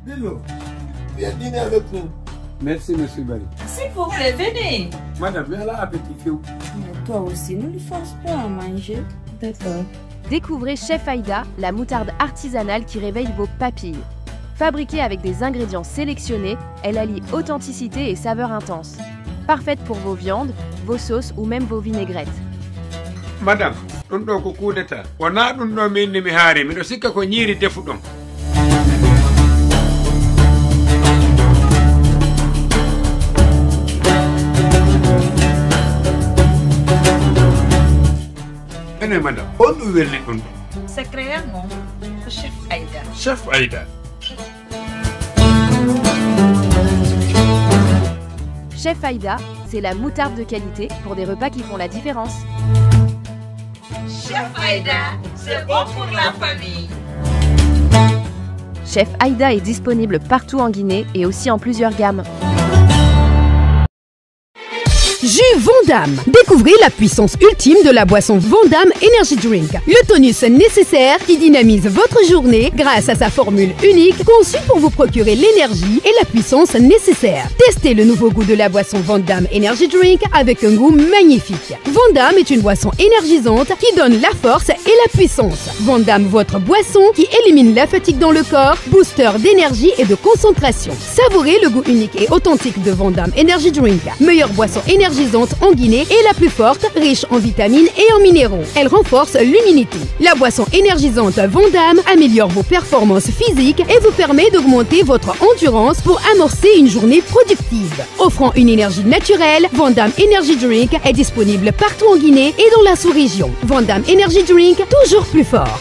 Bilo, viens dîner avec nous. Merci, monsieur Bali. S'il vous plaît, venez. Madame, viens là, appétit. Mais toi aussi, ne lui force pas à manger. D'accord. Découvrez Chef Aïda, la moutarde artisanale qui réveille vos papilles. Fabriquée avec des ingrédients sélectionnés, elle allie authenticité et saveur intense. Parfaite pour vos viandes, vos sauces ou même vos vinaigrettes. Madame, on doit coup d'état. On a un nom de Mihari, mais aussi qu'on y est défoulant. Madame, on nous veut les C'est créé un nom, Chef Aïda. Chef Aïda. Chef Aïda, c'est la moutarde de qualité pour des repas qui font la différence. Chef Aïda, c'est bon pour la famille. Chef Aïda est disponible partout en Guinée et aussi en plusieurs gammes. Jus Vandame. Découvrez la puissance ultime de la boisson Vandame Energy Drink. Le tonus nécessaire qui dynamise votre journée grâce à sa formule unique conçue pour vous procurer l'énergie et la puissance nécessaires. Testez le nouveau goût de la boisson Vandame Energy Drink avec un goût magnifique. Vandame est une boisson énergisante qui donne la force et la puissance. Vandame, votre boisson qui élimine la fatigue dans le corps, booster d'énergie et de concentration. Savourez le goût unique et authentique de Vandame Energy Drink. Meilleure boisson énergisante en Guinée et la plus forte, riche en vitamines et en minéraux. Elle renforce l'immunité. La boisson énergisante Vandame améliore vos performances physiques et vous permet d'augmenter votre endurance pour amorcer une journée productive. Offrant une énergie naturelle, Vandame Energy Drink est disponible partout en Guinée et dans la sous-région. Vandame Energy Drink, toujours plus fort.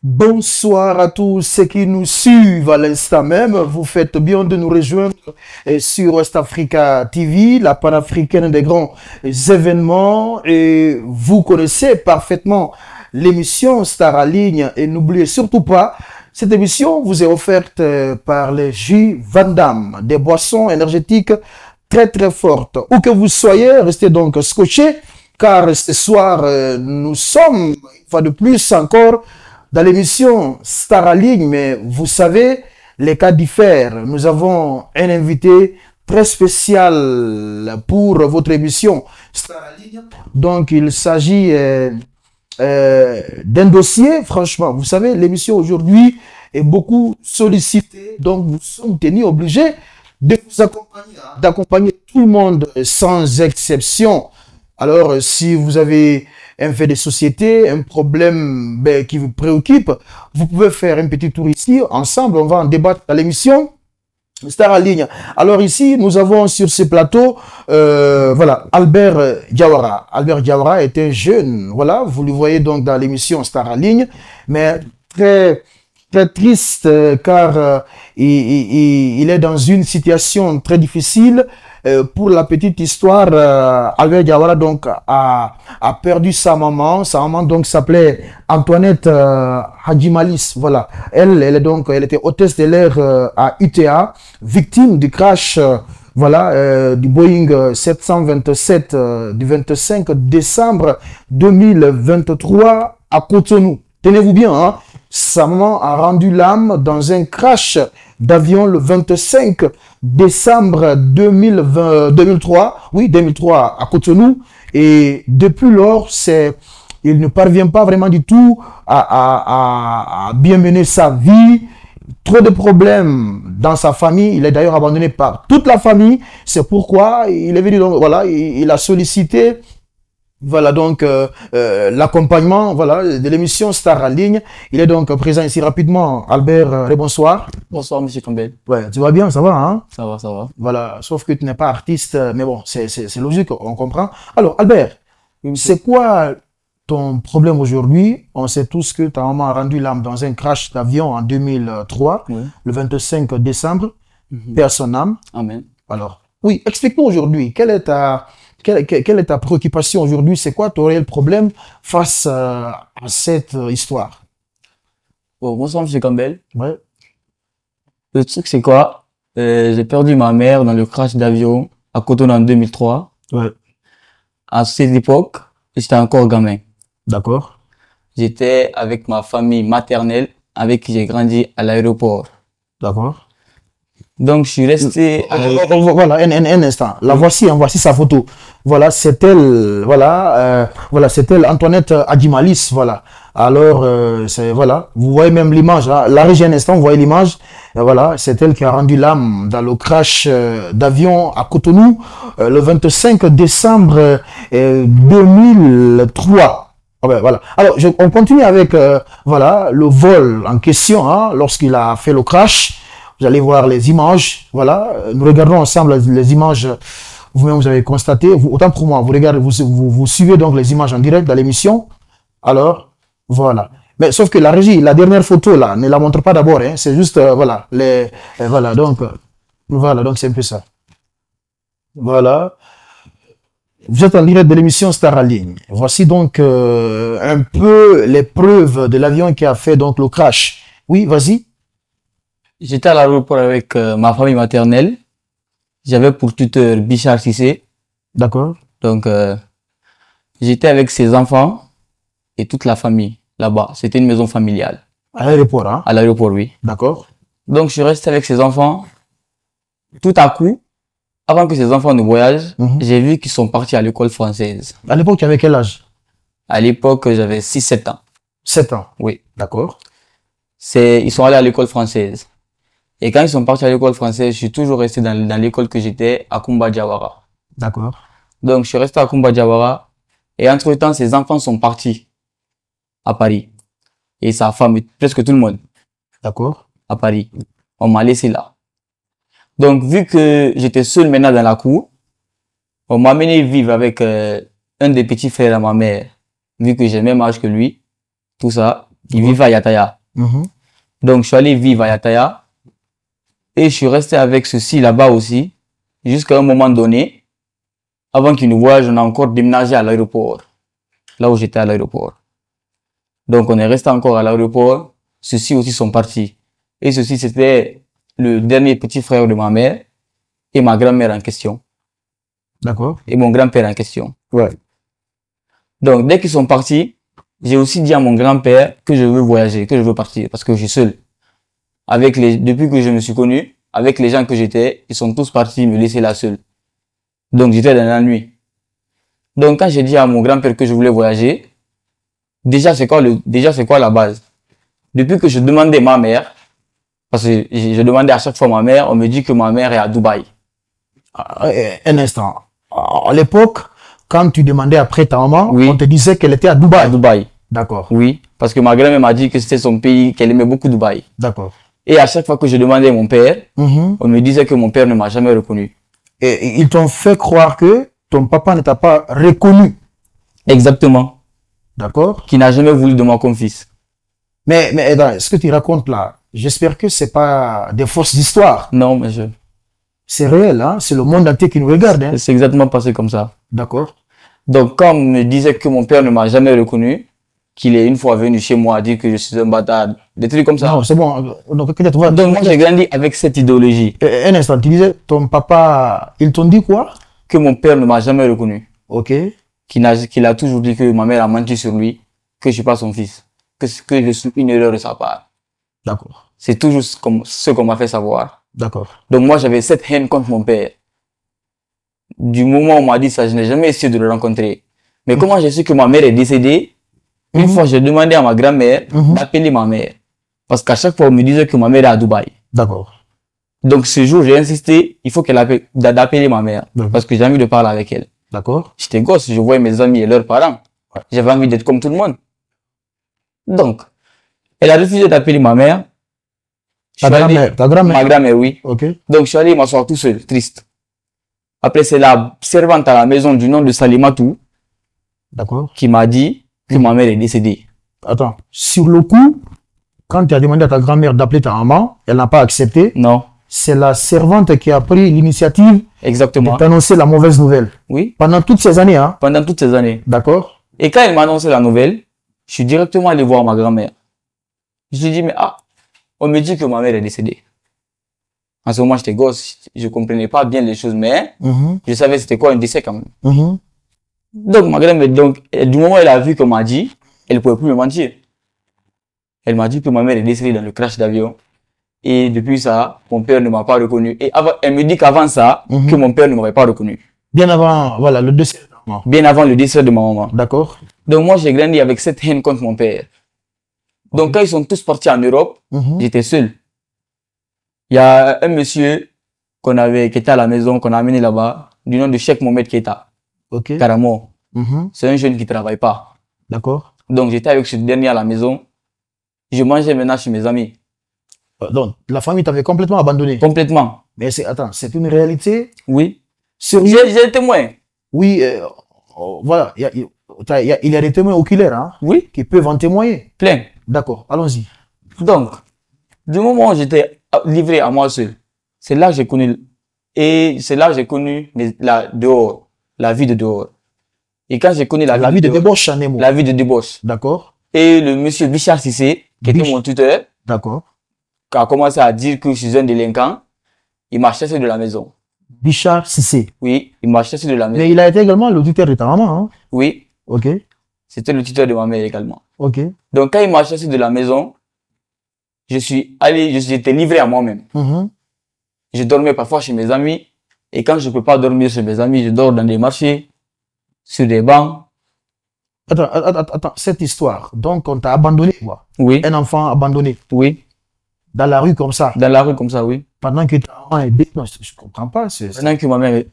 Bonsoir à tous ceux qui nous suivent à l'instant même. Vous faites bien de nous rejoindre sur West Africa TV, la panafricaine des grands événements. Et vous connaissez parfaitement l'émission Star à Ligne. Et n'oubliez surtout pas, cette émission vous est offerte par les jus Vandame, des boissons énergétiques très très fortes. Où que vous soyez, restez donc scotchés, car ce soir, nous sommes, une fois de plus encore, dans l'émission Star à Ligne, mais vous savez, les cas diffèrent. Nous avons un invité très spécial pour votre émission Star à Ligne. Donc, il s'agit d'un dossier, franchement. Vous savez, l'émission aujourd'hui est beaucoup sollicitée. Donc, nous sommes tenus, obligés de vous accompagner, d'accompagner tout le monde sans exception. Alors, si vous avez un fait de société, un problème qui vous préoccupe, vous pouvez faire un petit tour ici. Ensemble, on va en débattre à l'émission Star à Ligne. Alors ici, nous avons sur ce plateau, voilà, Albert Diawara. Albert Diawara est un jeune, voilà, vous le voyez donc dans l'émission Star à Ligne, mais très triste car il est dans une situation très difficile. Pour la petite histoire, Albert Diawara donc a perdu sa maman. Sa maman donc s'appelait Antoinette Hadjimalis. Voilà. Elle était hôtesse de l'air à UTA, victime du crash voilà, du Boeing 727 du 25 décembre 2023 à Cotonou. Tenez-vous bien, hein. Sa maman a rendu l'âme dans un crash d'avion le 25 décembre 2003, oui, 2003 à Cotonou. Et depuis lors, c'est il ne parvient pas vraiment du tout à bien mener sa vie. Trop de problèmes dans sa famille. Il est d'ailleurs abandonné par toute la famille. C'est pourquoi il est venu, donc, voilà, il a sollicité, voilà, donc, l'accompagnement, voilà, de l'émission Star en ligne. Il est donc présent ici rapidement. Albert, bonsoir. Bonsoir, monsieur Campbell. Ouais, tu vas bien, ça va, hein? Ça va, ça va. Voilà, sauf que tu n'es pas artiste, mais bon, c'est logique, on comprend. Alors, Albert, c'est quoi ton problème aujourd'hui? On sait tous que ta maman a rendu l'âme dans un crash d'avion en 2003, Oui. le 25 décembre, paix à son âme. Amen. Alors, oui, explique-nous aujourd'hui, quelle est ta préoccupation aujourd'hui? C'est quoi ton réel problème face à cette histoire? Bon, bonsoir, monsieur Campbell. Ouais, Le truc, c'est quoi? J'ai perdu ma mère dans le crash d'avion à Cotonou en 2003. ouais, À cette époque, j'étais encore gamin. d'accord. J'étais avec ma famille maternelle avec qui j'ai grandi à l'aéroport. D'accord. Donc, je suis resté à Voilà, un instant. La voici, voici sa photo. Voilà, c'est elle, voilà, c'est elle, Antoinette Adjimalis, voilà. Alors, c'est, voilà, vous voyez même l'image, hein. La régie, un instant, vous voyez l'image. Voilà, c'est elle qui a rendu l'âme dans le crash d'avion à Cotonou, le 25 décembre 2003. Ah ben, voilà. Alors, on continue avec, voilà, le vol en question, hein, lorsqu'il a fait le crash. Vous allez voir les images, voilà. Nous regardons ensemble les images. Vous-même, vous avez constaté. Autant pour moi, vous regardez, vous suivez donc les images en direct dans l'émission. Alors, voilà. Mais sauf que la régie, la dernière photo là, ne la montre pas d'abord. Hein, c'est juste, voilà, voilà. Donc, c'est un peu ça. Voilà. Vous êtes en direct de l'émission Star en ligne. Voici donc un peu les preuves de l'avion qui a fait donc le crash. Oui, vas-y. J'étais à l'aéroport avec ma famille maternelle. J'avais pour tuteur Bichard Cissé. D'accord. Donc, j'étais avec ses enfants et toute la famille là-bas. C'était une maison familiale. À l'aéroport, hein? À l'aéroport, oui. D'accord. Donc, je suis resté avec ses enfants. Tout à coup, avant que ses enfants ne voyagent, j'ai vu qu'ils sont partis à l'école française. À l'époque, tu avais quel âge? À l'époque, j'avais 6-7 ans. 7 ans. Oui. D'accord. Ils sont allés à l'école française. Et quand ils sont partis à l'école française, je suis toujours resté dans l'école que j'étais à Kumba Diawara. D'accord. Donc, je suis resté à Kumba Diawara. Et entre-temps, ses enfants sont partis à Paris. Et sa femme, presque tout le monde, D'accord. à Paris. On m'a laissé là. Donc, vu que j'étais seul maintenant dans la cour, on m'a amené vivre avec un des petits frères à ma mère. Vu que j'ai le même âge que lui, tout ça, il vivait à Yataya. Donc, je suis allé vivre à Yataya. Et je suis resté avec ceux-ci là-bas aussi, jusqu'à un moment donné, avant qu'ils nous voyagent, on a encore déménagé à l'aéroport, là où j'étais à l'aéroport. Donc on est resté encore à l'aéroport, ceux-ci aussi sont partis. Et ceux-ci, c'était le dernier petit frère de ma mère et ma grand-mère en question. D'accord. Et mon grand-père en question. Ouais. Donc dès qu'ils sont partis, j'ai aussi dit à mon grand-père que je veux voyager, que je veux partir, parce que je suis seul. Depuis que je me suis connu, avec les gens que j'étais, ils sont tous partis me laisser là seul. Donc j'étais dans la nuit. Donc quand j'ai dit à mon grand-père que je voulais voyager, déjà c'est quoi la base? Depuis que je demandais ma mère, parce que je demandais à chaque fois ma mère, on me dit que ma mère est à Dubaï. Un instant. À l'époque, quand tu demandais après ta maman, Oui. on te disait qu'elle était à Dubaï. À Dubaï. D'accord. Oui, parce que ma grand-mère m'a dit que c'était son pays, qu'elle aimait beaucoup Dubaï. D'accord. Et à chaque fois que je demandais à mon père, on me disait que mon père ne m'a jamais reconnu. Et ils t'ont fait croire que ton papa ne t'a pas reconnu. Exactement. D'accord. Qui n'a jamais voulu de moi comme fils. Mais attends, ce que tu racontes là, j'espère que c'est pas des fausses histoires. Non, mais C'est réel, hein. C'est le monde entier qui nous regarde, hein. c'est exactement passé comme ça. D'accord. Donc, quand on me disait que mon père ne m'a jamais reconnu, qu'il est une fois venu chez moi dire que je suis un bâtard, des trucs comme ça. Non, c'est bon. Donc, peut-être, Donc, moi, j'ai grandi avec cette idéologie. Un instant, tu disais, ton papa, ils t'ont dit quoi? Que mon père ne m'a jamais reconnu. Ok. Qu'il a toujours dit que ma mère a menti sur lui, que je suis pas son fils. Que je suis une erreur de sa part. D'accord. C'est toujours ce qu'on m'a fait savoir. D'accord. Donc, moi, j'avais cette haine contre mon père. Du moment où on m'a dit ça, je n'ai jamais essayé de le rencontrer. Mais comment j'ai su que ma mère est décédée, Une fois, j'ai demandé à ma grand-mère d'appeler ma mère. Parce qu'à chaque fois, on me disait que ma mère est à Dubaï. D'accord. Donc, ce jour, j'ai insisté, il faut qu'elle appelle, d'appeler ma mère. D'accord. Parce que j'ai envie de parler avec elle. D'accord. J'étais gosse, je voyais mes amis et leurs parents. J'avais envie d'être comme tout le monde. Donc, elle a refusé d'appeler ma mère. Ta grand-mère. Ma grand-mère, oui. Ok. Donc, je suis allé m'asseoir tout seul, triste. Après, c'est la servante à la maison du nom de Salimatou D'accord. qui m'a dit que ma mère est décédée. Attends. Sur le coup, quand tu as demandé à ta grand-mère d'appeler ta maman, elle n'a pas accepté. Non, C'est la servante qui a pris l'initiative exactement. de t'annoncer la mauvaise nouvelle. Oui, Pendant toutes ces années, hein. pendant toutes ces années. D'accord. Et quand elle m'a annoncé la nouvelle, je suis directement allé voir ma grand-mère. Je lui ai dit, mais on me dit que ma mère est décédée. En ce moment, j'étais gosse, je comprenais pas bien les choses, mais je savais c'était quoi un décès quand même. Donc, ma grand-mère, du moment où elle a vu qu'on m'a dit, elle ne pouvait plus me mentir. Elle m'a dit que ma mère est décédée dans le crash d'avion. Et depuis ça, mon père ne m'a pas reconnu. Et elle me dit qu'avant ça, que mon père ne m'aurait pas reconnu. Bien avant, voilà, le décès. Bien avant le décès de ma maman. D'accord. Donc, moi, j'ai grandi avec cette haine contre mon père. Donc, quand ils sont tous partis en Europe, j'étais seul. Il y a un monsieur qui était à la maison, qu'on a amené là-bas, du nom de Cheikh Mohamed Keita. Ok. Carrément. C'est un jeune qui travaille pas. D'accord. Donc, j'étais avec ce dernier à la maison. Je mangeais maintenant chez mes amis. Donc, la famille t'avait complètement abandonné. Complètement. Mais attends, c'est une réalité. Oui. Sérieux? J'ai témoin. Oui, voilà. Il y a des témoins oculaires, hein, Oui. qui peuvent en témoigner. Plein. D'accord, allons-y. Donc, du moment où j'étais livré à moi seul, c'est là que j'ai connu, dehors, la vie de dehors. Et quand j'ai connu La vie de débauche en émo. la vie de débauche. D'accord. Et le monsieur Bichard Sissé, qui était mon tuteur, D'accord. qui a commencé à dire que je suis un délinquant, il m'a chassé de la maison. Bichard Sissé. Oui, il m'a chassé de la maison. Mais il a été également le tuteur de ta maman, hein. Oui, Ok. c'était le tuteur de ma mère également. Ok. Donc, quand il m'a chassé de la maison, j'étais livré à moi-même. Je dormais parfois chez mes amis. Et quand je peux pas dormir chez mes amis, je dors dans des marchés, sur des bancs. Attends, cette histoire. Donc, on t'a abandonné, quoi. Oui, Un enfant abandonné. oui. Dans la rue comme ça. Dans la rue comme ça, oui. Pendant que ta maman est... Non, je comprends pas. Pendant que ma mère